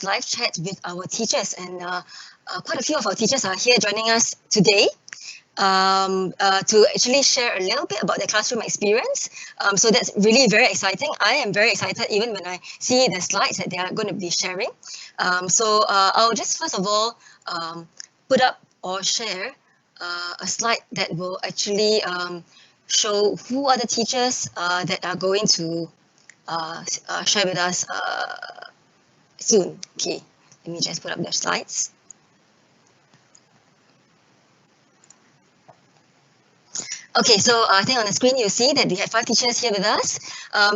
live chat with our teachers, and quite a few of our teachers are here joining us today to actually share a little bit about their classroom experience. So that's really very exciting. I am very excited even when I see the slides that they are going to be sharing. So I'll just first of all put up or share a slide that will actually show who are the teachers that are going to share with us soon. Okay, let me just put up the slides. Okay, so I think on the screen you see that we have 5 teachers here with us.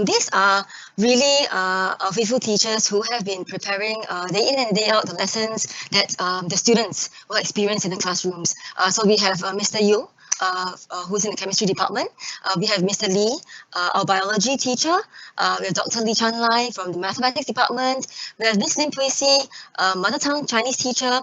These are really our faithful teachers who have been preparing day in and day out the lessons that the students will experience in the classrooms. So we have Mr. Yu, who's in the chemistry department. We have Mr. Lee, our biology teacher. We have Dr. Lee Chan Lai from the mathematics department. We have Miss Lim Pui Si, mother tongue Chinese teacher.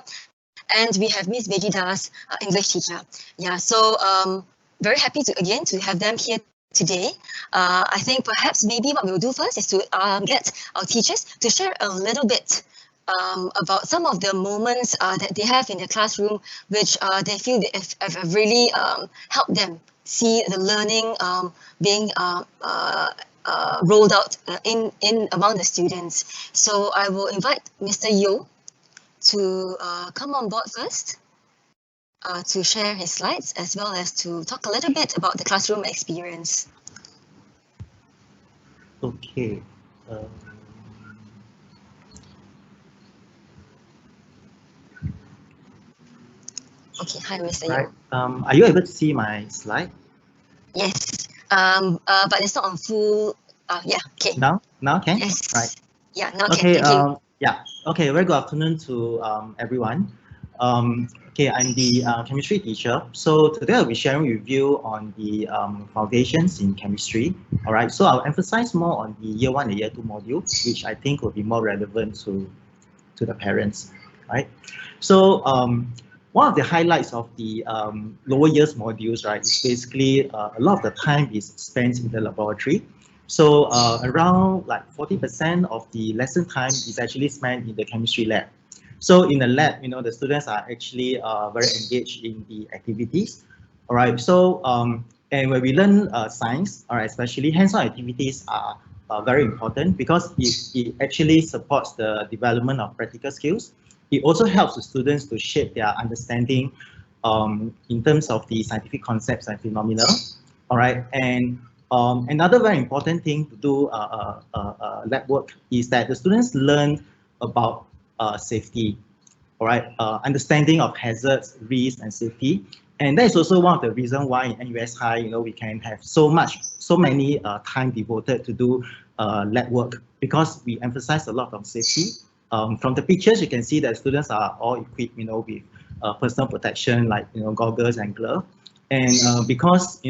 And we have Miss Veggie Das, English teacher. Yeah, so very happy to have them here today. I think perhaps maybe what we'll do first is to get our teachers to share a little bit about some of the moments that they have in the classroom, which they feel have really helped them see the learning being rolled out in among the students. So I will invite Mr. Yo to come on board first. To share his slides as well as to talk a little bit about the classroom experience. Okay. Okay, hi, Mr. Right. Yo. Are you able to see my slide? Yes, but it's not on full. Yeah, okay. Now can? Yes. Right. Yeah, now okay, can. Thank you. Yeah. Okay. Very good afternoon to everyone. Okay, I'm the chemistry teacher. So today I'll be sharing with you on the foundations in chemistry. All right. So I'll emphasize more on the year 1 and year 2 module, which I think will be more relevant to the parents. Right. So one of the highlights of the lower years modules, right, is basically a lot of the time is spent in the laboratory. So around like 40% of the lesson time is actually spent in the chemistry lab. So in the lab, the students are actually very engaged in the activities. All right. So and when we learn science, all right, especially hands-on activities are very important because it actually supports the development of practical skills. It also helps the students to shape their understanding in terms of the scientific concepts and phenomena. All right. And another very important thing to do lab work is that the students learn about safety, all right, understanding of hazards, risks, and safety. And that is also one of the reasons why in NUS High, we can have so many time devoted to do lab work because we emphasize a lot on safety. From the pictures, you can see that students are all equipped, with personal protection like goggles and gloves. And because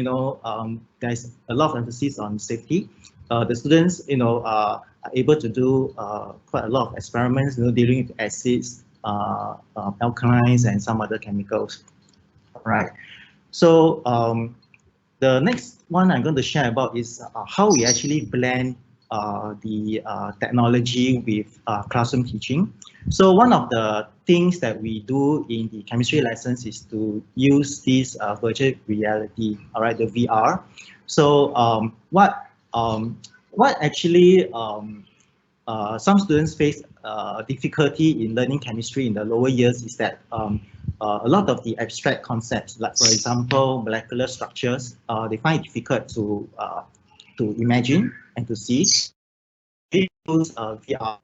there's a lot of emphasis on safety, the students are able to do quite a lot of experiments dealing with acids, alkalines, and some other chemicals. Right. So the next one I'm going to share about is how we actually blend the technology with classroom teaching. So one of the things that we do in the chemistry lessons is to use this virtual reality, all right, the VR. So what actually some students face difficulty in learning chemistry in the lower years is that a lot of the abstract concepts, like for example molecular structures, they find it difficult to imagine and to see. They use VR.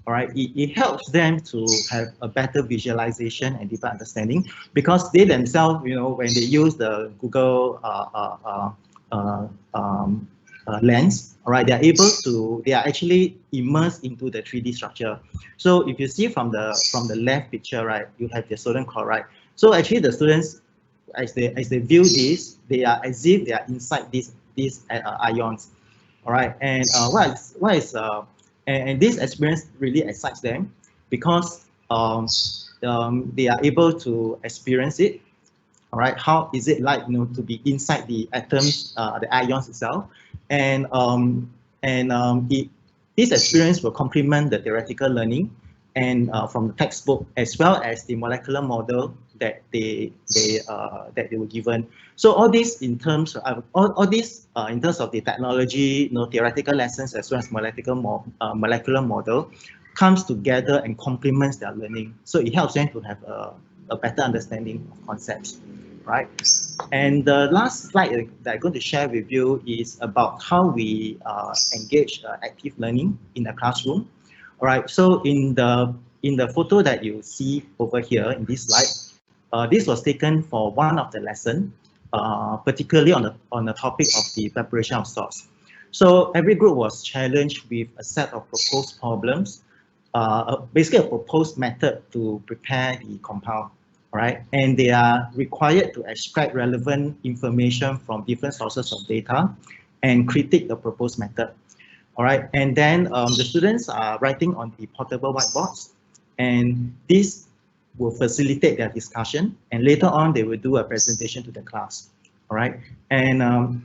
All right, it helps them to have a better visualization and deeper understanding because they themselves, when they use the Google lens, all right, they are actually immersed into the 3D structure. So if you see from the left picture, right, you have the sodium chloride. So actually the students, as they view this, they are as if they are inside these ions. All right, and and this experience really excites them because they are able to experience it. All right, how is it like to be inside the atoms, the ions itself, and this experience will complement the theoretical learning and from the textbook, as well as the molecular model that they were given. So all this in terms of in terms of the technology, theoretical lessons as well as molecular model comes together and complements their learning. So it helps them to have a better understanding of concepts, right? And the last slide that I'm going to share with you is about how we engage active learning in the classroom. All right, so in the photo that you see over here in this slide, this was taken for one of the lesson, particularly on the topic of the preparation of salts. So every group was challenged with a set of proposed problems, basically a proposed method to prepare the compound. All right, and they are required to extract relevant information from different sources of data and critique the proposed method. All right, and then the students are writing on the portable whiteboards, and this will facilitate their discussion, and later on they will do a presentation to the class. All right, and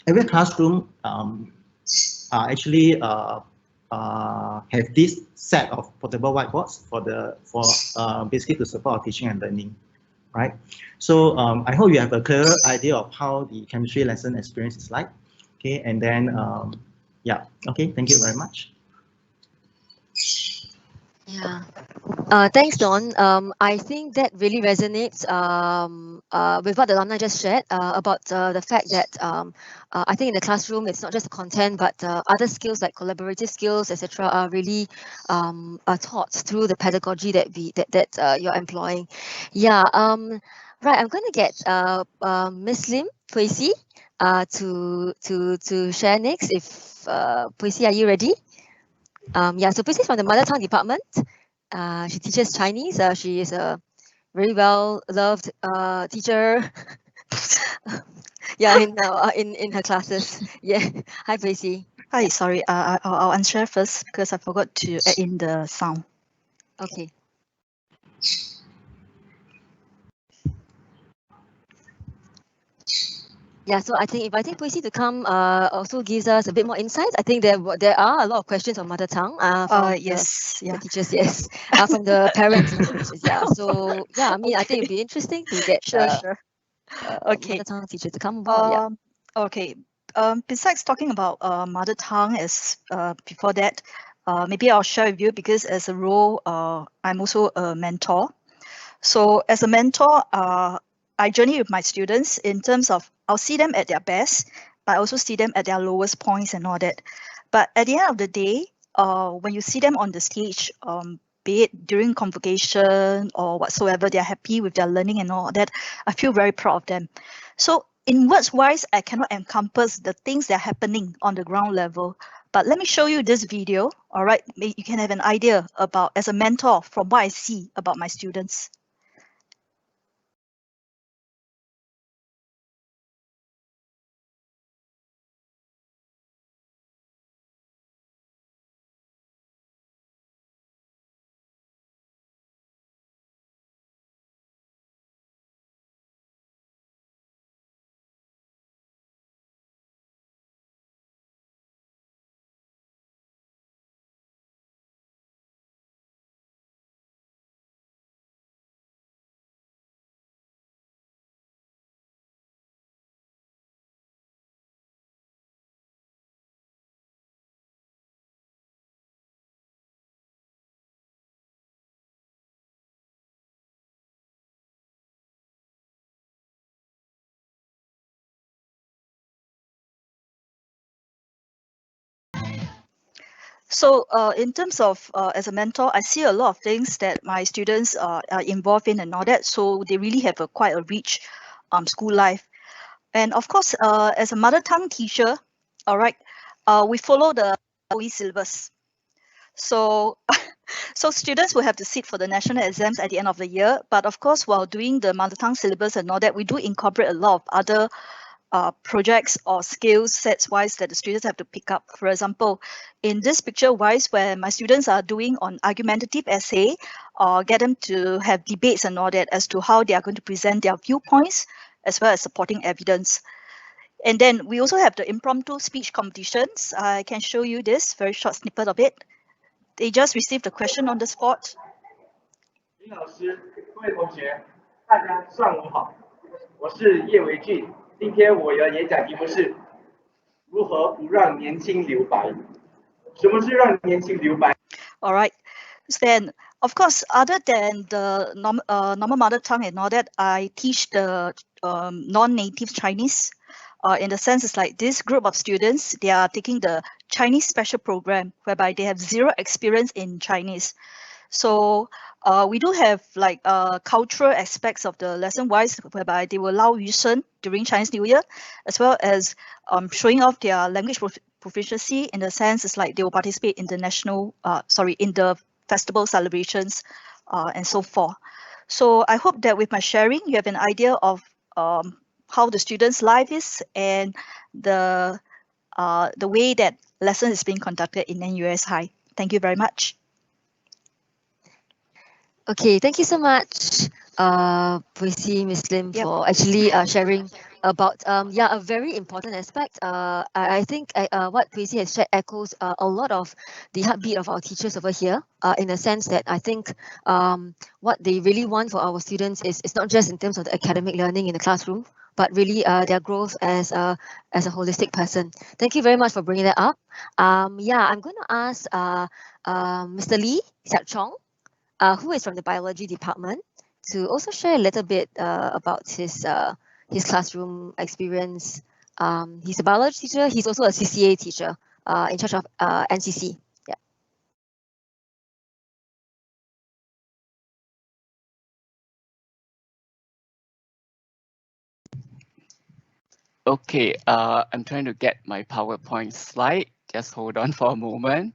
every classroom actually have this set of portable whiteboards for basically to support our teaching and learning, right? So I hope you have a clearer idea of how the chemistry lesson experience is like. Okay, and then yeah, okay, thank you very much. Yeah. Thanks, Don. I think that really resonates with what the alumni just shared about the fact that I think in the classroom it's not just content, but other skills like collaborative skills, etc., are really are taught through the pedagogy that you're employing. Yeah. Right. I'm going to get Miss Lim Puisi to share next. If Puisi, are you ready? Yeah. So Puisi is from the Mother Tongue Department. She teaches Chinese. She is a very well loved teacher. Yeah, in her classes. Yeah. Hi, Tracy. Hi, sorry. I'll answer first because I forgot to add in the sound. Okay. Yeah, so I think inviting Puisi to come also gives us a bit more insights. I think there are a lot of questions on mother tongue from yes, the teachers, yes, from the parents and teachers, yeah. So yeah, I mean, okay. I think it'd be interesting to get sure. Okay, mother tongue teacher to come aboard. Yeah. Okay. Besides talking about mother tongue, as before that, maybe I'll share with you because as a role, I'm also a mentor. So as a mentor, I journey with my students in terms of I'll see them at their best, but I also see them at their lowest points and all that. But at the end of the day, when you see them on the stage, be it during convocation or whatsoever, they're happy with their learning and all that, I feel very proud of them. So in words wise, I cannot encompass the things that are happening on the ground level. But let me show you this video, all right? You can have an idea about, as a mentor, from what I see about my students. So in terms of as a mentor, I see a lot of things that my students are involved in and all that. So they really have quite a rich school life. And of course, as a mother tongue teacher, all right, we follow the OE syllabus. So, so students will have to sit for the national exams at the end of the year. But of course, while doing the mother tongue syllabus and all that, we do incorporate a lot of other projects or skill sets wise that the students have to pick up. For example, in this picture wise, where my students are doing on argumentative essay, or get them to have debates and all that as to how they are going to present their viewpoints, as well as supporting evidence. And then we also have the impromptu speech competitions. I can show you this very short snippet of it. They just received a question on the spot, 林老师，各位同学，大家上午好，我是叶维俊。今天我的演讲题目是如何不让年轻留白。什么是让年轻留白？ All right. Then, of course, other than the normal mother tongue and all that, I teach the non-native Chinese. In the sense, it's like this group of students, they are taking the Chinese special program, whereby they have zero experience in Chinese. So we do have like cultural aspects of the lesson wise, whereby they will allow Yusheng during Chinese New Year, as well as showing off their language proficiency. In the sense, it's like they will participate in the in the festival celebrations and so forth. So I hope that with my sharing, you have an idea of how the students' life is and the way that lesson is being conducted in NUS High. Thank you very much. Okay, thank you so much, Puisi, Ms. Lim, Yep. for actually sharing about a very important aspect. I think what Puisi has shared echoes a lot of the heartbeat of our teachers over here, in a sense that I think what they really want for our students is not just in terms of the academic learning in the classroom, but really their growth as a holistic person. Thank you very much for bringing that up. I'm going to ask Mr. Lee Xiao Chong, who is from the biology department, to also share a little bit about his classroom experience. He's a biology teacher. He's also a CCA teacher in charge of NCC. Yeah. Okay, I'm trying to get my PowerPoint slide. Just hold on for a moment.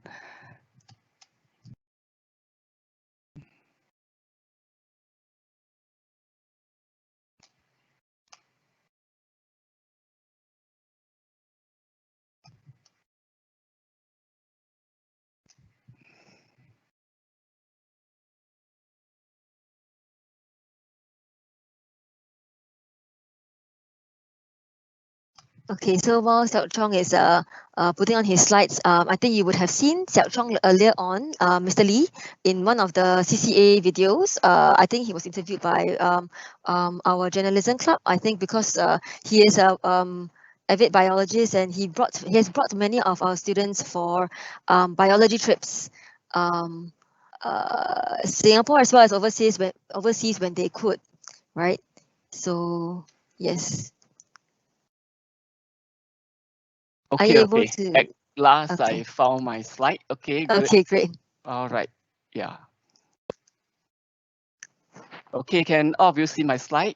Okay, so while Xiao Chong is putting on his slides, I think you would have seen Xiao Chong earlier on, Mr. Lee, in one of the CCA videos. I think he was interviewed by our journalism club. I think because he is a avid biologist and he has brought many of our students for biology trips, Singapore as well as overseas when they could, right? So yes. Are you Okay, able okay. to? At last, Okay. I found my slide. Okay, good. Okay, great. All right. Yeah. Okay, can all of you see my slide?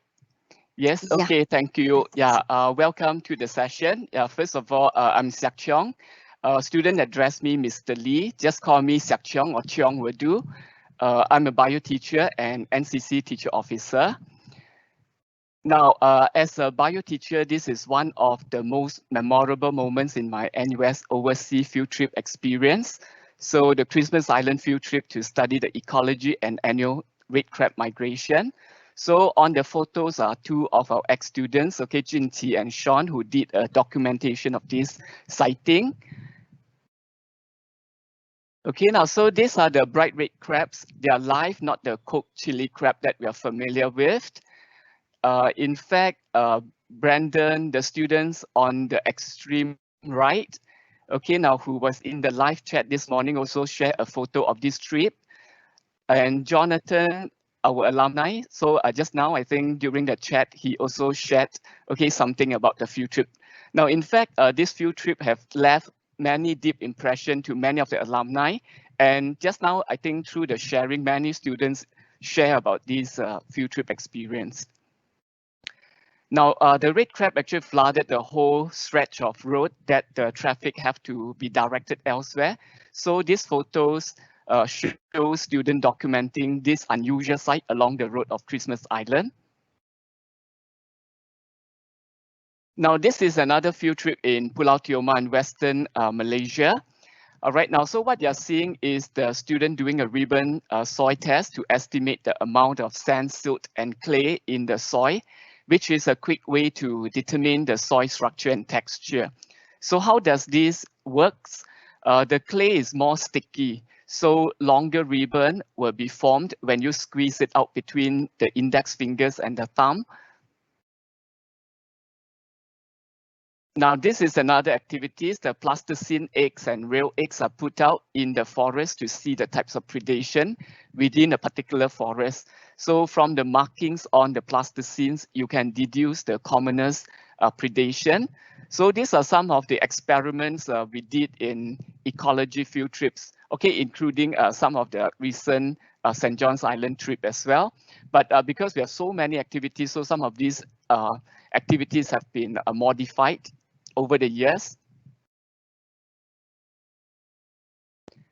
Yes. Yeah. Okay. Thank you. Yeah. Welcome to the session. Yeah. First of all, I'm Siak Cheong. Student address me Mr. Lee. Just call me Siak Cheong or Cheong will do. I'm a bio teacher and NCC teacher officer. Now, as a bio teacher, this is one of the most memorable moments in my NUS overseas field trip experience. So the Christmas Island field trip to study the ecology and annual red crab migration. So on the photos are two of our ex-students, okay, Jin Qi and Sean, who did a documentation of this sighting. Okay, now, so these are the bright red crabs. They are live, not the cooked chili crab that we are familiar with. In fact, Brandon, the students on the extreme right, okay, now who was in the live chat this morning also shared a photo of this trip. And Jonathan, our alumni, so just now, I think during the chat, he also shared, okay, something about the field trip. Now, in fact, this field trip have left many deep impression to many of the alumni. And just now, I think through the sharing, many students share about this field trip experience. Now, the red crab actually flooded the whole stretch of road that the traffic have to be directed elsewhere. So these photos show students documenting this unusual sight along the road of Christmas Island. Now, this is another field trip in Pulau Tioma in Western Malaysia. All right, now, so what you're seeing is the student doing a ribbon soil test to estimate the amount of sand, silt, and clay in the soil, which is a quick way to determine the soil structure and texture. So how does this work? The clay is more sticky. So longer ribbon will be formed when you squeeze it out between the index fingers and the thumb. Now, this is another activity. The plasticine eggs and real eggs are put out in the forest to see the types of predation within a particular forest. So from the markings on the plasticines, you can deduce the commonest predation. So these are some of the experiments we did in ecology field trips, okay, including some of the recent St. John's Island trip as well. But because we have so many activities, so some of these activities have been modified over the years.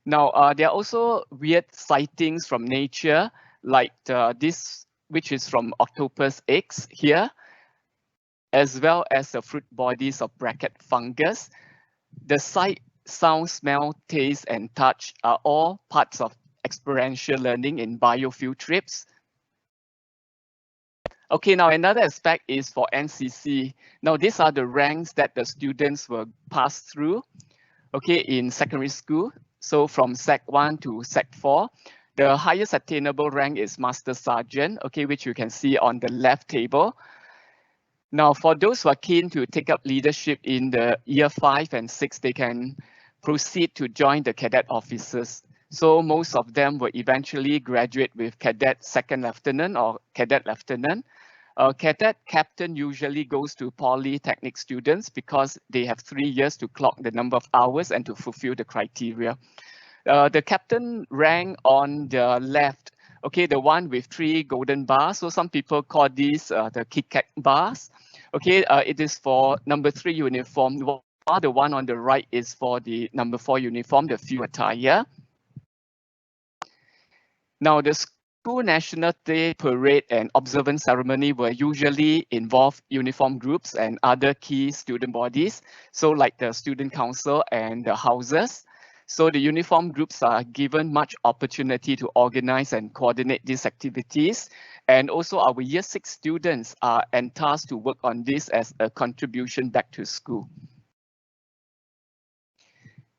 Now, there are also weird sightings from nature, like this, which is from octopus eggs here, as well as the fruit bodies of bracket fungus. The sight, sound, smell, taste, and touch are all parts of experiential learning in biofield trips. Okay, now another aspect is for NCC. Now, these are the ranks that the students will pass through, okay, in secondary school. So from Sec 1 to Sec 4, the highest attainable rank is Master Sergeant, okay, which you can see on the left table. Now, for those who are keen to take up leadership in the year 5 and 6, they can proceed to join the cadet officers. So most of them will eventually graduate with cadet second lieutenant or cadet lieutenant. Cadet captain usually goes to polytechnic students because they have 3 years to clock the number of hours and to fulfill the criteria. The captain rank on the left, okay, the one with 3 golden bars. So some people call these the Kit Kat bars. Okay, it is for number 3 uniform, while the one on the right is for the number 4 uniform, the field attire. Now, the School National Day Parade and Observance Ceremony will usually involve uniform groups and other key student bodies, so like the Student Council and the houses. So the uniform groups are given much opportunity to organize and coordinate these activities. And also our year 6 students are tasked to work on this as a contribution back to school.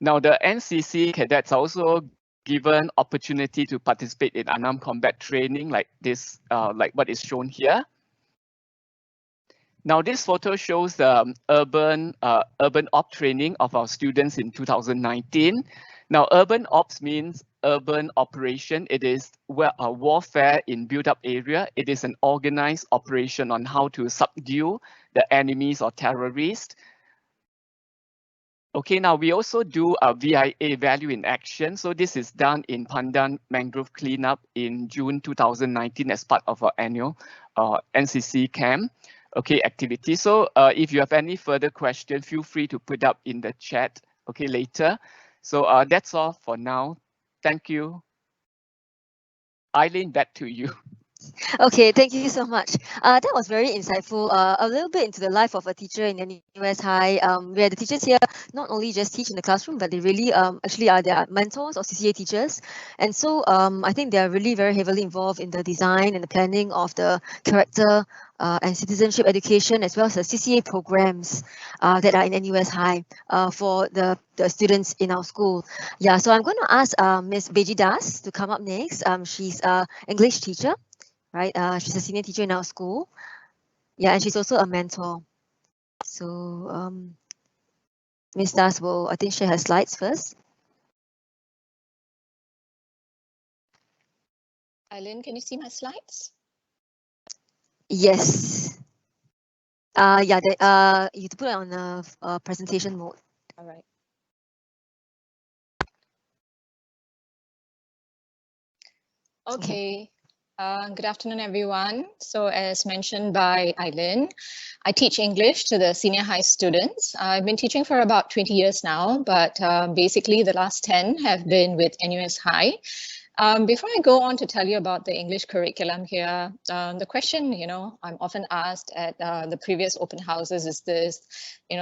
Now, the NCC cadets are also given opportunity to participate in unarmed combat training like this, like what is shown here. Now, this photo shows the urban op training of our students in 2019. Now, urban ops means urban operation. It is a warfare in built-up area. It is an organized operation on how to subdue the enemies or terrorists. Okay, now we also do a VIA, value in action. So this is done in Pandan Mangrove Cleanup in June 2019 as part of our annual NCC camp, okay, activity. So if you have any further questions, feel free to put up in the chat, okay, later. So that's all for now. Thank you. Eileen, back to you. Okay, thank you so much. That was very insightful. A little bit into the life of a teacher in NUS High, where the teachers here not only just teach in the classroom, but they really actually are their mentors or CCA teachers. And so I think they are really very heavily involved in the design and the planning of the character and citizenship education, as well as the CCA programs that are in NUS High for the students in our school. Yeah, so I'm going to ask Ms. Beji Das to come up next. She's an English teacher. Right, she's a senior teacher in our school. Yeah, and she's also a mentor. So Ms. Das will, I think, share her slides first. Eileen, can you see my slides? Yes. Yeah, you put it on a presentation mode. All right. Okay. Good afternoon, everyone. So as mentioned by Eileen, I teach English to the senior high students. I've been teaching for about 20 years now, but basically the last 10 have been with NUS High. Before I go on to tell you about the English curriculum here, the question, I'm often asked at the previous open houses is this,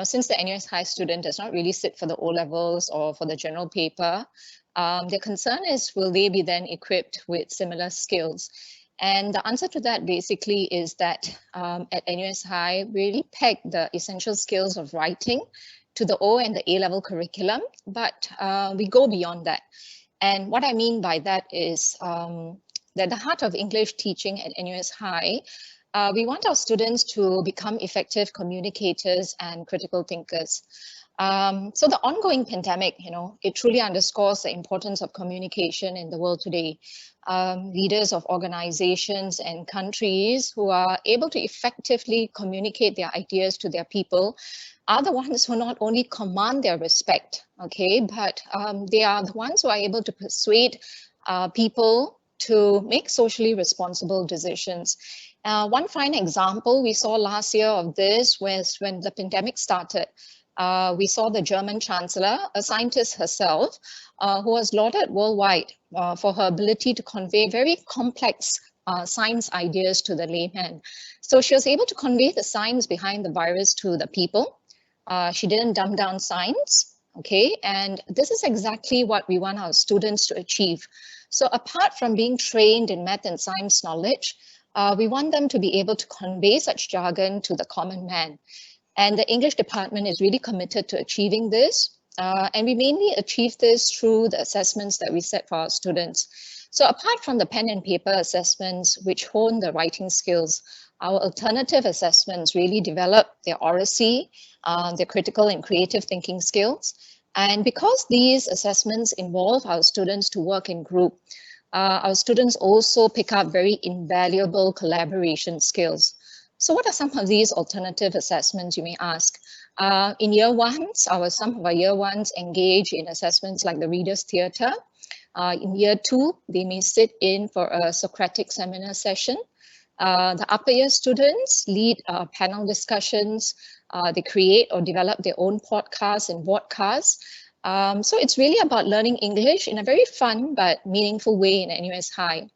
since the NUS High student does not really sit for the O-levels or for the general paper, their concern is, will they be then equipped with similar skills? And the answer to that basically is that at NUS High, we really peg the essential skills of writing to the O and the A-level curriculum, but we go beyond that. And what I mean by that is that the heart of English teaching at NUS High, we want our students to become effective communicators and critical thinkers. So the ongoing pandemic, it truly underscores the importance of communication in the world today. Leaders of organizations and countries who are able to effectively communicate their ideas to their people are the ones who not only command their respect, okay, but they are the ones who are able to persuade people to make socially responsible decisions. One fine example we saw last year of this was when the pandemic started. We saw the German Chancellor, a scientist herself, who was lauded worldwide for her ability to convey very complex science ideas to the layman. So she was able to convey the science behind the virus to the people. She didn't dumb down science, okay? And this is exactly what we want our students to achieve. So apart from being trained in math and science knowledge, we want them to be able to convey such jargon to the common man. And the English department is really committed to achieving this. And we mainly achieve this through the assessments that we set for our students. So apart from the pen and paper assessments, which hone the writing skills, our alternative assessments really develop their oracy, their critical and creative thinking skills. And because these assessments involve our students to work in group, our students also pick up very invaluable collaboration skills. So what are some of these alternative assessments, you may ask? In year ones, some of our year ones engage in assessments like the Reader's Theatre. In year two, they may sit in for a Socratic seminar session. The upper year students lead panel discussions. They create or develop their own podcasts and vodcasts. So it's really about learning English in a very fun but meaningful way in NUS High.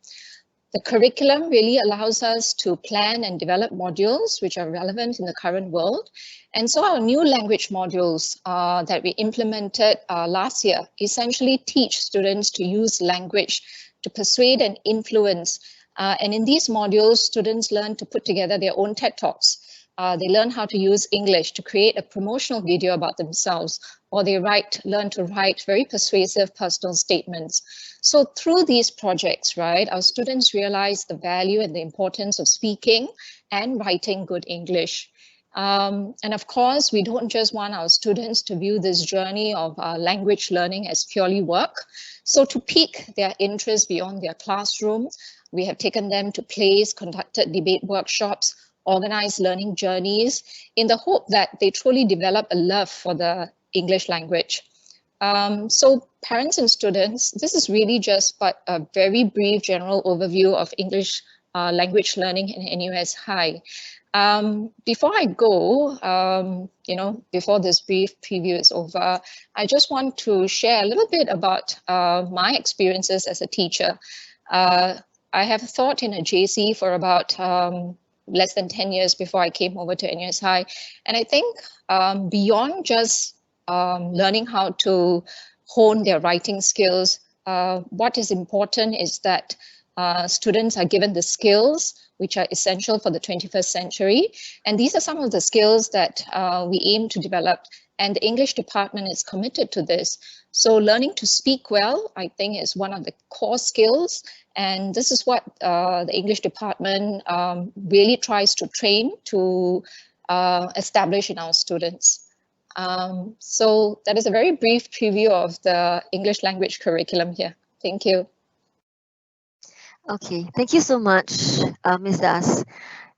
The curriculum really allows us to plan and develop modules which are relevant in the current world. And so our new language modules that we implemented last year essentially teach students to use language to persuade and influence. And in these modules, students learn to put together their own TED Talks. They learn how to use English to create a promotional video about themselves, or they learn to write very persuasive personal statements. So through these projects, right, our students realize the value and the importance of speaking and writing good English. And of course, we don't just want our students to view this journey of language learning as purely work. So to pique their interest beyond their classroom, we have taken them to plays, conducted debate workshops, organized learning journeys in the hope that they truly develop a love for the English language. So parents and students, this is really just but a very brief general overview of English language learning in NUS High. Before I go, before this brief preview is over, I just want to share a little bit about my experiences as a teacher. I have taught in a JC for about less than 10 years before I came over to NUS High. And I think beyond just learning how to hone their writing skills, what is important is that students are given the skills which are essential for the 21st century. And these are some of the skills that we aim to develop. And the English department is committed to this. So learning to speak well, I think, is one of the core skills. And this is what the English department really tries to train to establish in our students. So that is a very brief preview of the English language curriculum here. Thank you. Okay, thank you so much, Ms. Das.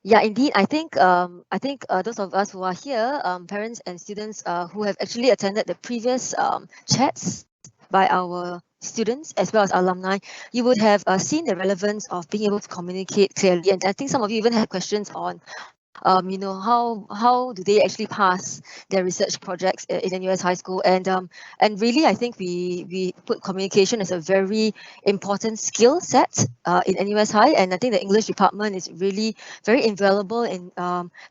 Yeah, indeed, I think those of us who are here, parents and students who have actually attended the previous chats by our students as well as alumni, you would have seen the relevance of being able to communicate clearly. And I think some of you even had questions on how do they actually pass their research projects in NUS High School, and really I think we put communication as a very important skill set in NUS High, and I think the English department is really very invaluable in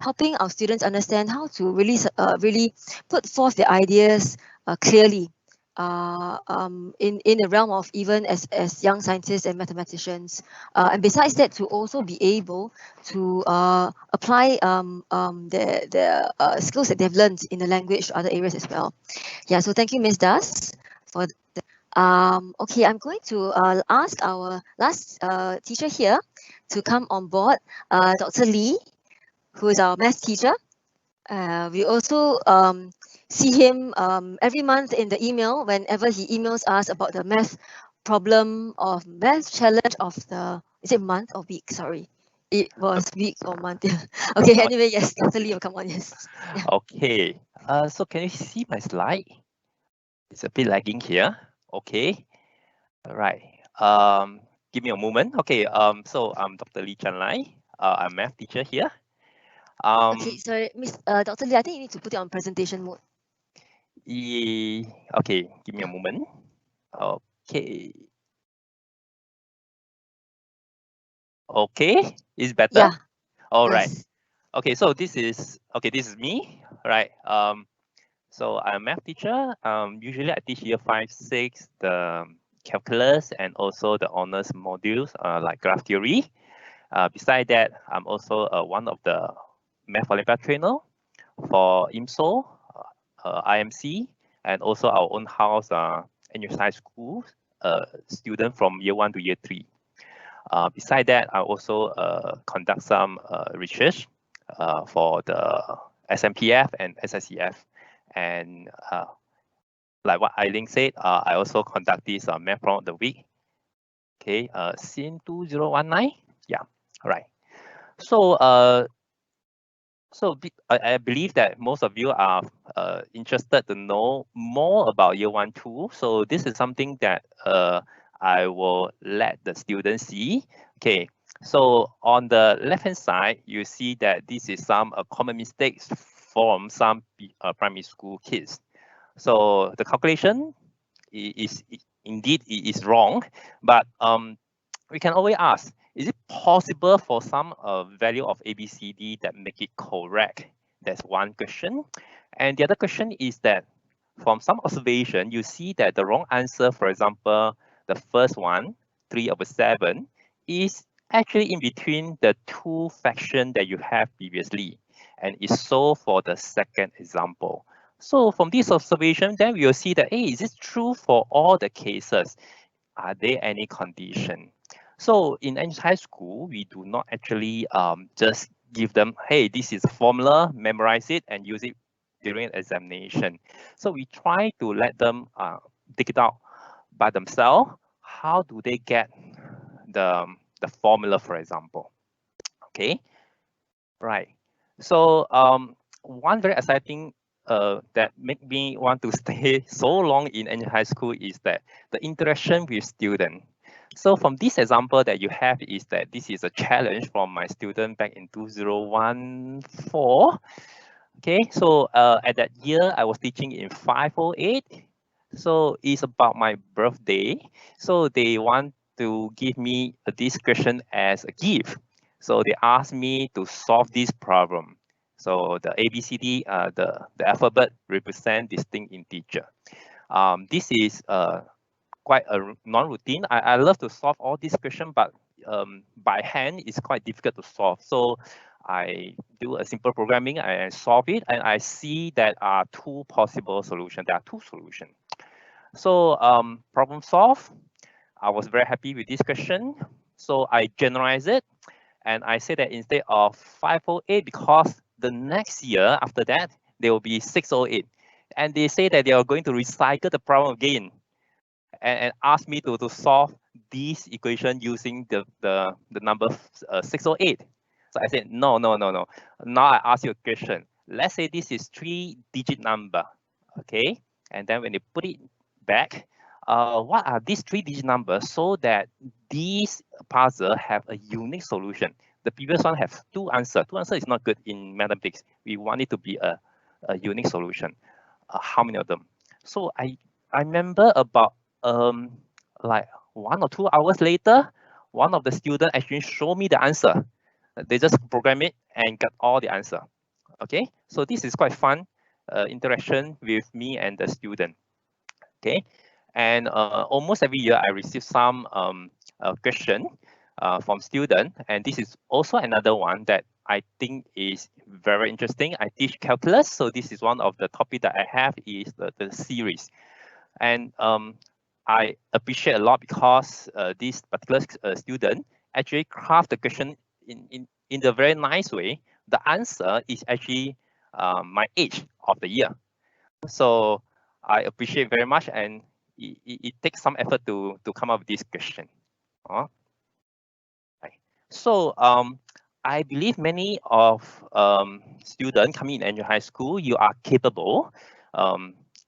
helping our students understand how to really put forth their ideas clearly in the realm of even as young scientists and mathematicians, and besides that, to also be able to apply the skills that they've learned in the language to other areas as well. Yeah, so thank you, Ms. Das, for that. Okay, I'm going to ask our last teacher here to come on board, Dr. Lee, who is our math teacher. We also see him every month in the email whenever he emails us about the math problem or math challenge of the, is it month or week? Sorry. It was week or month. Okay, anyway, yes, Dr. Lee will come on, yes. Yeah. Okay, so can you see my slide? It's a bit lagging here. Okay, all right. Give me a moment. Okay, so I'm Dr. Lee Chan Lai. I'm a math teacher here. Okay, sorry, Dr. Lee, I think you need to put it on presentation mode. Okay, give me a moment. Okay. Okay, is better? Yeah. All right. Yes. Okay, so this is me, right? So I'm a math teacher. Usually I teach year 5, 6, the calculus and also the honors modules like graph theory. Beside that, I'm also one of the math Olympiad trainer for IMSO, IMC, and also our own house, NUS High School student from year 1 to year 3. Beside that, I also conduct some research for the SMPF and SSEF. And like what Eileen said, I also conduct this math problem of the week. Okay, since 2019. Yeah, all right. So, I believe that most of you are interested to know more about year 1, 2. So this is something that I will let the students see. Okay, so on the left-hand side, you see that this is some common mistakes from some primary school kids. So the calculation is indeed wrong, but we can always ask, is it possible for some value of ABCD that make it correct? That's one question. And the other question is that from some observation, you see that the wrong answer, for example, the first one, 3/7, is actually in between the two fractions that you have previously, and is so for the second example. So from this observation, then we will see that, hey, is this true for all the cases? Are there any condition? So in high school, we do not actually just give them, hey, this is a formula, memorize it and use it during examination. So we try to let them dig it out by themselves. How do they get the formula, for example? Okay, right. So one very exciting that make me want to stay so long in any high school is that the interaction with student. So from this example that you have is that this is a challenge from my student back in 2014. Okay, so at that year I was teaching in 508. So it's about my birthday. So they want to give me this question as a gift. So they asked me to solve this problem. So the ABCD, the alphabet represent distinct integer. This is quite a non-routine. I love to solve all these questions, but by hand it's quite difficult to solve. So I do a simple programming and solve it, and I see that are two possible solutions. There are two solutions. So problem solved. I was very happy with this question. So I generalize it, and I say that instead of 508, because the next year after that, there will be 608. And they say that they are going to recycle the problem again and ask me to solve this equation using the number 608. So I said, no. Now I ask you a question. Let's say this is 3-digit number, okay? And then when you put it back, what are these 3-digit numbers so that these puzzle have a unique solution? The previous one have two answers. Two answers is not good in mathematics. We want it to be a unique solution. How many of them? So I remember about like 1 or 2 hours later, one of the students actually showed me the answer. They just program it and got all the answer. Okay, so this is quite fun interaction with me and the student. Okay, and almost every year I receive some question from student, and this is also another one that I think is very interesting. I teach calculus, so this is one of the topic that I have is the series. And I appreciate a lot because this particular student actually craft the question in a very nice way. The answer is actually my age of the year. So I appreciate very much, and it takes some effort to come up with this question. Right. So I believe many of students coming in Angel High School, you are capable,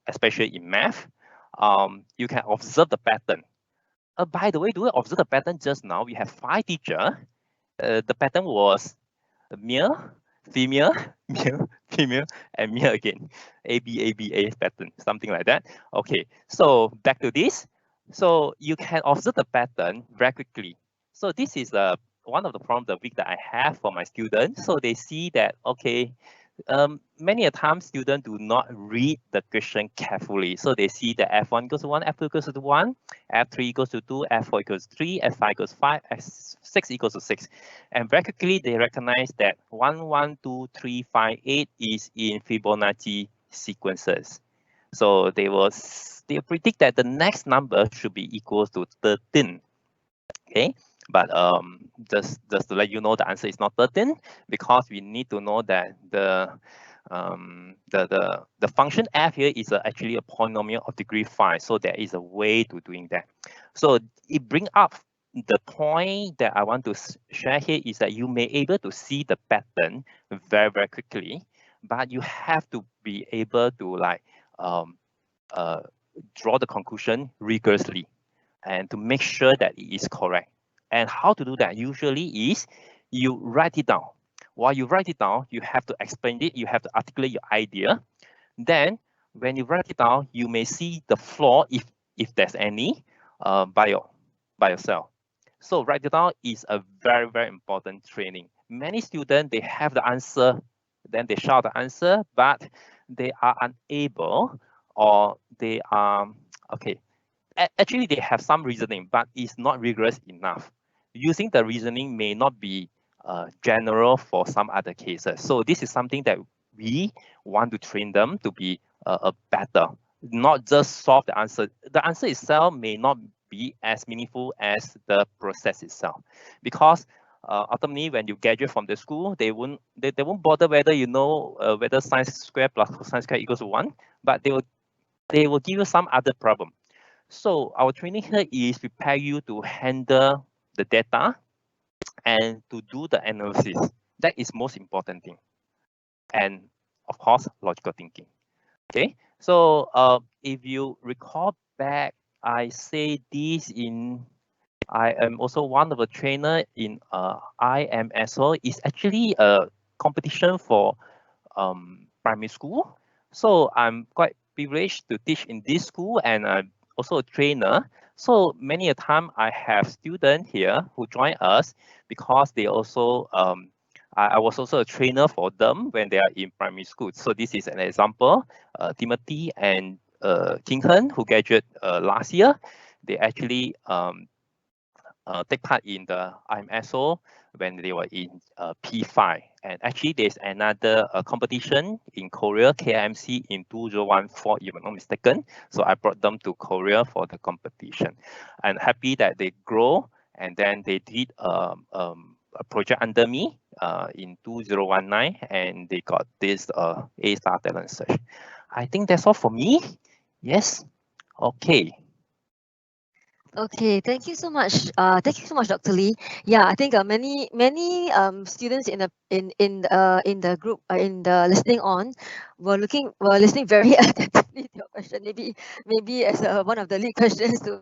especially in math. You can observe the pattern. By the way, do you observe the pattern just now? We have 5 teachers. The pattern was male, female, male, female, and male again. A, B, A, B, A pattern, something like that. Okay, so back to this. So you can observe the pattern very quickly. So this is one of the problems the week that I have for my students. So they see that, okay, many a time students do not read the question carefully. So they see that F1 equals to 1, F2 equals to 1, F3 equals to 2, F4 equals to 3, F5 equals to 5, F6 equals to 6. And very quickly they recognize that 1, 1, 2, 3, 5, 8 is in Fibonacci sequences. So they predict that the next number should be equals to 13. Okay, but just to let you know, the answer is not 13 because we need to know that the function f here is actually a polynomial of degree 5. So there is a way to doing that. So it brings up the point that I want to share here is that you may able to see the pattern very, very quickly, but you have to be able to like draw the conclusion rigorously and to make sure that it is correct. And how to do that usually is you write it down. While you write it down, you have to explain it, you have to articulate your idea. Then when you write it down, you may see the flaw if there's any by yourself. So write it down is a very, very important training. Many students, they have the answer, then they shout the answer, but they are unable or they are, okay, actually they have some reasoning, but it's not rigorous enough. Using the reasoning may not be general for some other cases. So this is something that we want to train them to be better, not just solve the answer. The answer itself may not be as meaningful as the process itself, because ultimately when you graduate from the school, they won't bother whether you know whether science square plus cosine square equals to 1, but they will give you some other problem. So our training here is prepare you to handle the data and to do the analysis. That is most important thing. And of course, logical thinking. Okay, so if you recall back, I say this I am also one of the trainer in IMSO. It's actually a competition for primary school. So I'm quite privileged to teach in this school, and I'm also a trainer. So many a time I have students here who join us because they also I was also a trainer for them when they are in primary school. So this is an example. Timothy and King Hen, who graduated last year, they actually take part in the IMSO when they were in P5. And actually, there's another competition in Korea, KIMC, in 2014, if I'm not mistaken. So I brought them to Korea for the competition. I'm happy that they grow, and then they did a project under me in 2019, and they got this A-star talent search. I think that's all for me. Yes. Okay. Okay, thank you so much. Thank you so much, Dr. Lee. Yeah, I think many students in the group in the listening on were listening very attentively to your question. Maybe as one of the lead questions to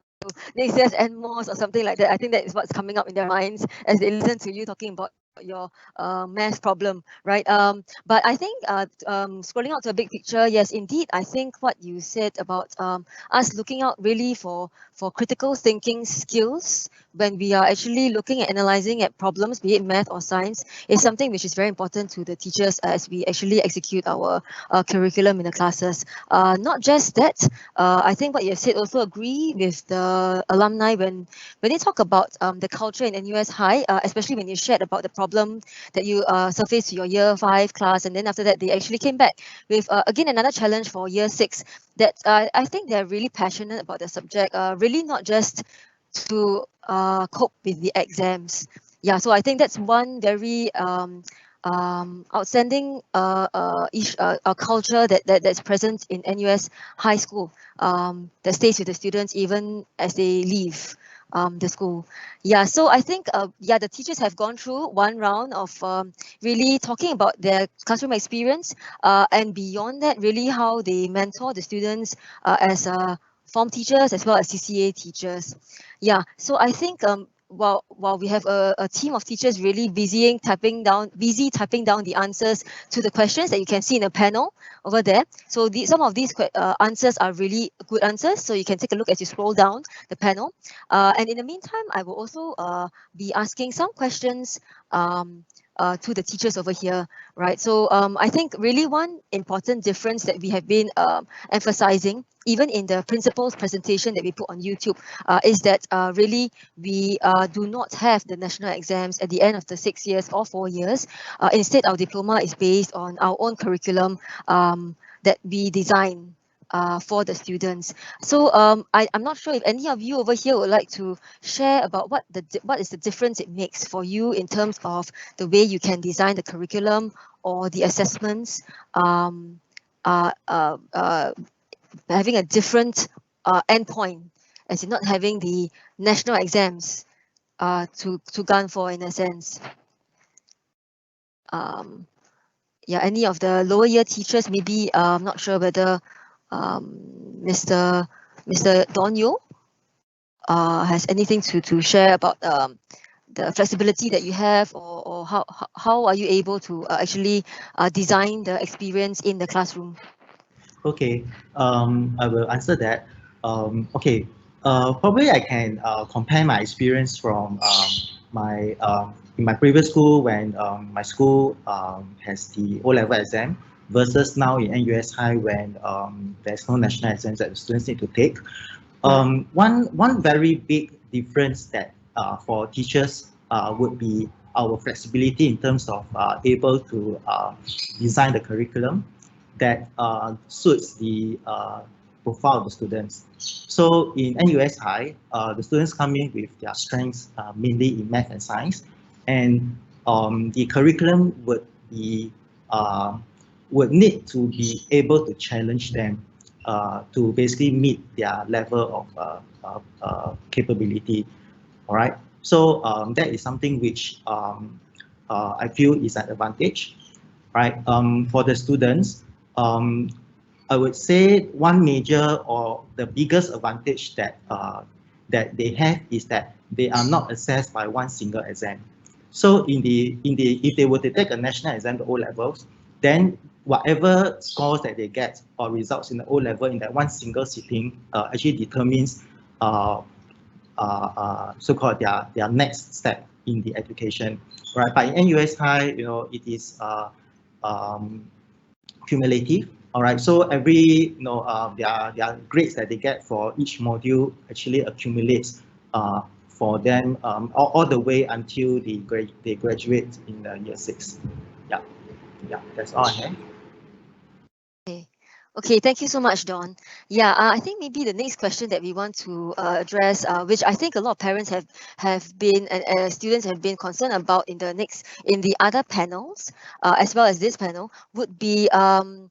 next year's NMOS or something like that. I think that is what's coming up in their minds as they listen to you talking about your math problem, right? But I think scrolling out to a big picture, yes, indeed, I think what you said about us looking out really for critical thinking skills when we are actually looking at analyzing at problems, be it math or science, is something which is very important to the teachers as we actually execute our curriculum in the classes. Not just that, I think what you have said also agree with the alumni when they talk about the culture in NUS High, especially when you shared about the problem that you surfaced to your year 5 class, and then after that they actually came back with again another challenge for year 6 that I think they're really passionate about the subject, really not just to cope with the exams. Yeah, so I think that's one very outstanding culture that's present in NUS High School, that stays with the students even as they leave the school. Yeah, so I think yeah, the teachers have gone through one round of really talking about their classroom experience, and beyond that, really how they mentor the students as form teachers as well as CCA teachers. Yeah, so I think while we have a team of teachers really busy typing down the answers to the questions that you can see in the panel over there. So some of these answers are really good answers, so you can take a look as you scroll down the panel. And in the meantime, I will also be asking some questions to the teachers over here, right? So I think really one important difference that we have been emphasizing, even in the principal's presentation that we put on YouTube, is that really we do not have the national exams at the end of the 6 years or 4 years. Instead, our diploma is based on our own curriculum that we design for the students. So I'm not sure if any of you over here would like to share about what is the difference it makes for you in terms of the way you can design the curriculum or the assessments, having a different endpoint, as in not having the national exams to gun for, in a sense. Yeah, any of the lower year teachers, maybe I'm not sure whether Mr. Donyo has anything to share about the flexibility that you have, or how are you able to actually design the experience in the classroom? Okay, I will answer that. Okay, probably I can compare my experience from my in my previous school when my school has the O-level exam versus now in NUS High when there's no national exams that the students need to take. One very big difference that for teachers would be our flexibility in terms of able to design the curriculum that suits the profile of the students. So in NUS High, the students come in with their strengths mainly in math and science, and the curriculum would need to be able to challenge them to basically meet their level of capability. All right. So that is something which I feel is an advantage, right? For the students, I would say one major or the biggest advantage that they have is that they are not assessed by one single exam. So if they were to take a national exam, the O levels, then whatever scores that they get or results in the O level in that one single sitting actually determines so-called their next step in the education, right? But in NUS High, it is cumulative. All right, so every their grades that they get for each module actually accumulates for them all the way until they graduate in the year 6. Yeah, that's all I have. Okay, thank you so much, Dawn. Yeah, I think maybe the next question that we want to address, which I think a lot of parents have been and students have been concerned about in the other panels, as well as this panel, would be how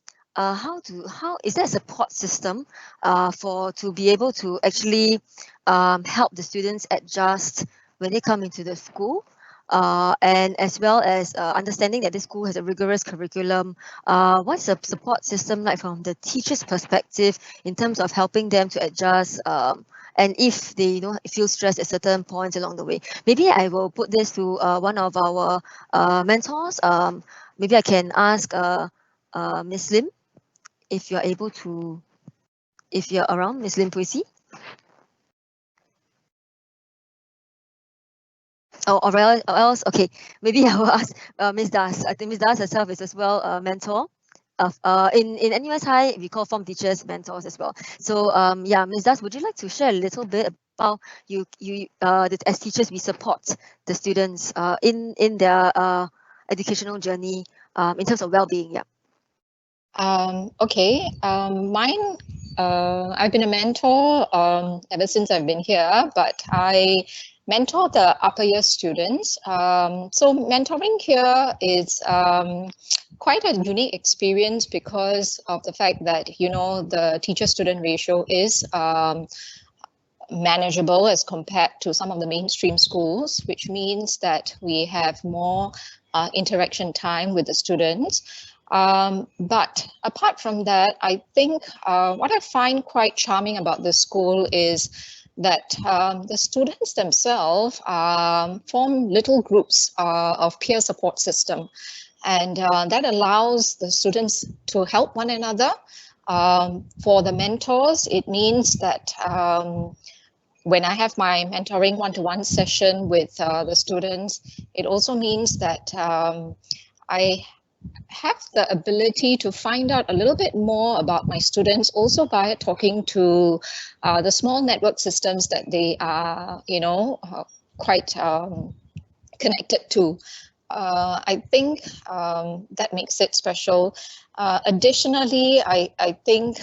is there a support system to be able to actually help the students adjust when they come into the school, and as well as understanding that this school has a rigorous curriculum. What's the support system like from the teacher's perspective in terms of helping them to adjust, and if they feel stressed at certain points along the way? Maybe I will put this to one of our mentors. Maybe I can ask Ms. Lim, if you're able to, if you're around, Ms. Lim Puisi. Or else, okay, maybe I will ask Ms. Das. I think Ms. Das herself is as well a mentor. In NUS High, we call form teachers mentors as well. So yeah, Ms. Das, would you like to share a little bit about as teachers we support the students in their educational journey in terms of well-being? Yeah. Okay, mine, I've been a mentor ever since I've been here, but I mentor the upper year students. So mentoring here is quite a unique experience because of the fact that, you know, the teacher-student ratio is manageable as compared to some of the mainstream schools, which means that we have more interaction time with the students. But apart from that, I think what I find quite charming about this school is that the students themselves form little groups of peer support system. And that allows the students to help one another. For the mentors, it means that when I have my mentoring one-to-one session with the students, it also means that I have the ability to find out a little bit more about my students, also by talking to the small network systems that they are, you know, quite connected to. I think that makes it special. Additionally, I think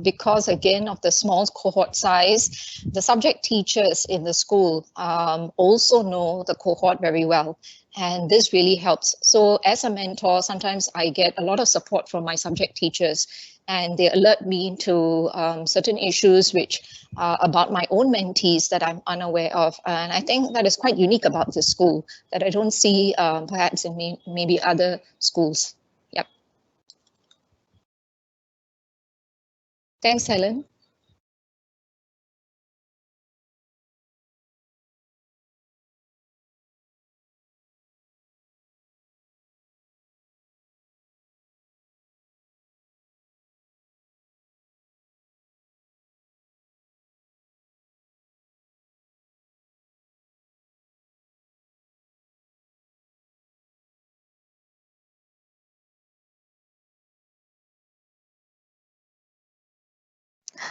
because, again, of the small cohort size, the subject teachers in the school also know the cohort very well. And this really helps. So as a mentor, sometimes I get a lot of support from my subject teachers, and they alert me to certain issues which about my own mentees that I'm unaware of. And I think that is quite unique about this school that I don't see perhaps in maybe other schools. Yep. Thanks, Helen.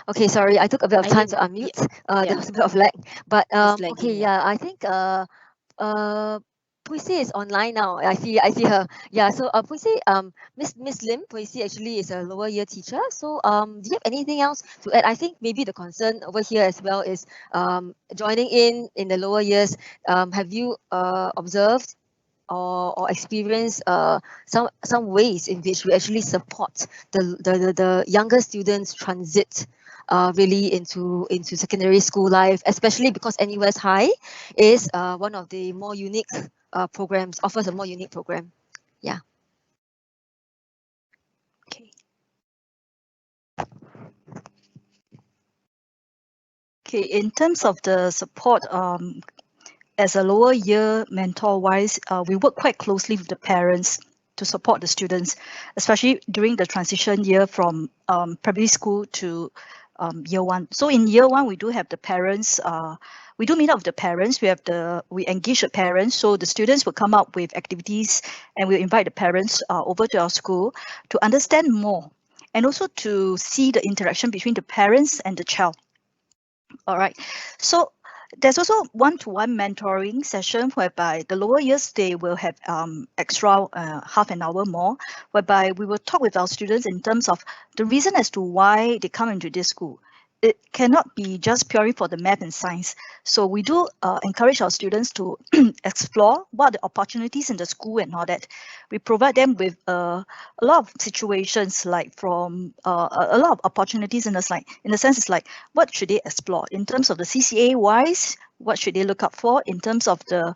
Okay, sorry, I took a bit of time to unmute. There was a bit of lag, but lagging, okay, yeah. yeah, I think Puisi is online now. I see her. Yeah, so Puisi, Miss Lim, Puisi actually is a lower year teacher. So do you have anything else to add? I think maybe the concern over here as well is joining in the lower years. Have you observed or experience some ways in which we actually support the younger students transit really into secondary school life, especially because NUS High is one of the more unique programs, offers a more unique program. Yeah. Okay. Okay, in terms of the support, as a lower year mentor wise, we work quite closely with the parents to support the students, especially during the transition year from primary school to year one. So in year one, we do have the parents, we do meet up with the parents, we engage the parents, so the students will come up with activities and we'll invite the parents over to our school to understand more and also to see the interaction between the parents and the child. All right, so there's also one-to-one mentoring session whereby the lower years, they will have extra half an hour more, whereby we will talk with our students in terms of the reason as to why they come into this school. It cannot be just purely for the math and science. So we do encourage our students to explore what are the opportunities in the school and all that. We provide them with a lot of situations, like from a lot of opportunities in the sense it's like, what should they explore in terms of the CCA wise? What should they look up for in terms of the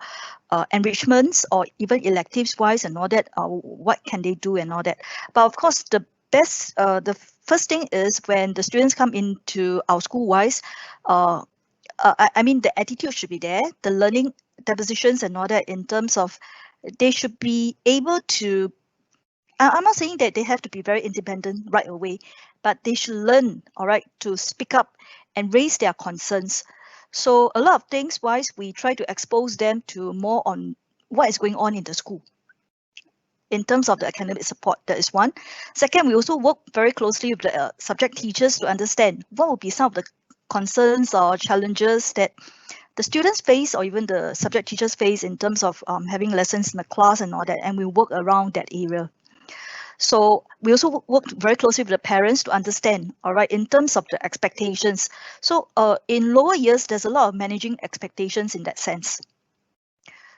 enrichments or even electives wise and all that? What can they do and all that? But of course, the best, the first thing is when the students come into our school wise, I mean, the attitude should be there, the learning depositions and all that, in terms of they should be able to, I'm not saying that they have to be very independent right away, but they should learn, all right, to speak up and raise their concerns. So a lot of things wise, we try to expose them to more on what is going on in the school. In terms of the academic support, that is one. Second, we also work very closely with the subject teachers to understand what will be some of the concerns or challenges that the students face or even the subject teachers face in terms of having lessons in the class and all that, and we work around that area. So we also work very closely with the parents to understand, all right, in terms of the expectations. So in lower years, there's a lot of managing expectations in that sense.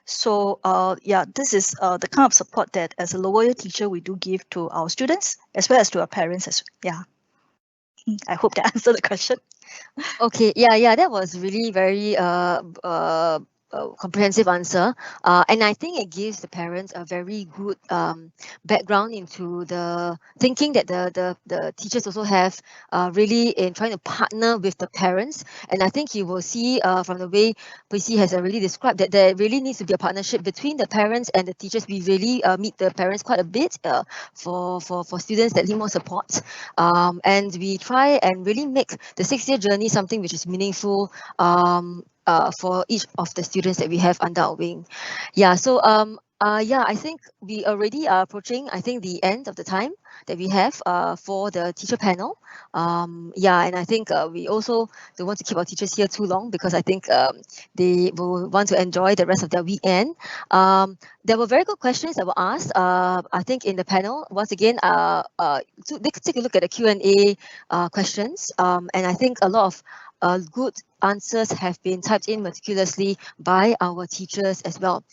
So yeah, this is the kind of support that as a lower year teacher we do give to our students as well as to our parents as yeah. I hope that answered the question. Okay, yeah, that was really very comprehensive answer, and I think it gives the parents a very good background into the thinking that the teachers also have really in trying to partner with the parents. And I think you will see from the way Puisi has already described that there really needs to be a partnership between the parents and the teachers. We really meet the parents quite a bit for students that need more support, and we try and really make the 6-year journey something which is meaningful for each of the students that we have under our wing. Yeah, so yeah, I think we already are approaching, I think, the end of the time that we have for the teacher panel. Yeah, and I think we also don't want to keep our teachers here too long because I think they will want to enjoy the rest of their weekend. There were very good questions that were asked, I think, in the panel. Once again, take a look at the Q&A questions, and I think a lot of good answers have been typed in meticulously by our teachers as well.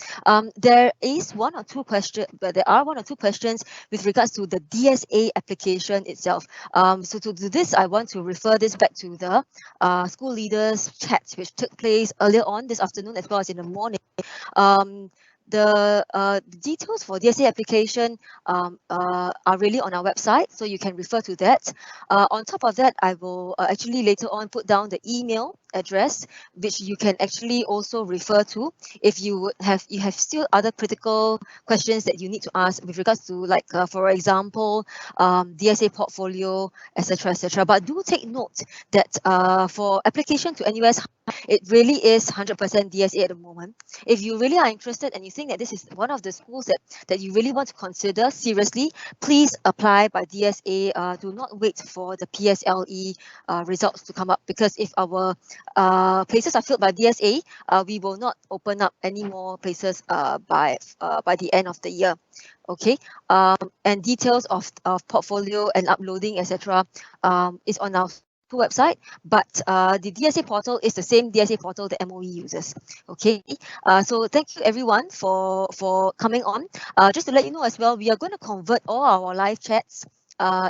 There are one or two questions with regards to the DSA application itself. So to do this, I want to refer this back to the school leaders chat, which took place earlier on this afternoon as well as in the morning. The details for DSA application are really on our website, so you can refer to that. On top of that, I will actually later on put down the email address, which you can actually also refer to if you have still other critical questions that you need to ask with regards to, like for example, DSA portfolio, etc., etc. But do take note that for application to NUS, it really is 100% DSA at the moment. If you really are interested and you think that this is one of the schools that you really want to consider seriously, please apply by DSA. Do not wait for the PSLE results to come up, because if our places are filled by DSA, we will not open up any more places by the end of the year. Okay, and details of portfolio and uploading, etc., is on our website, but the DSA portal is the same DSA portal that MOE uses. Okay, so thank you everyone for coming on. Just to let you know as well, we are going to convert all our live chats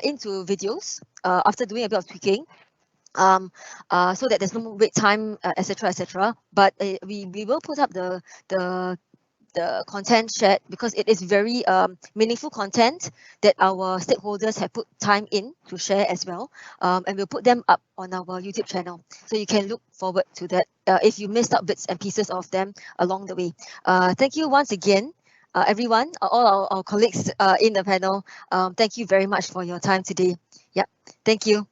into videos after doing a bit of tweaking, so that there's no more wait time, etc., etc. But we will put up the content shared, because it is very meaningful content that our stakeholders have put time in to share as well, and we'll put them up on our YouTube channel, so you can look forward to that if you missed out bits and pieces of them along the way. Thank you once again, everyone, all our colleagues in the panel. Thank you very much for your time today. Yeah, thank you.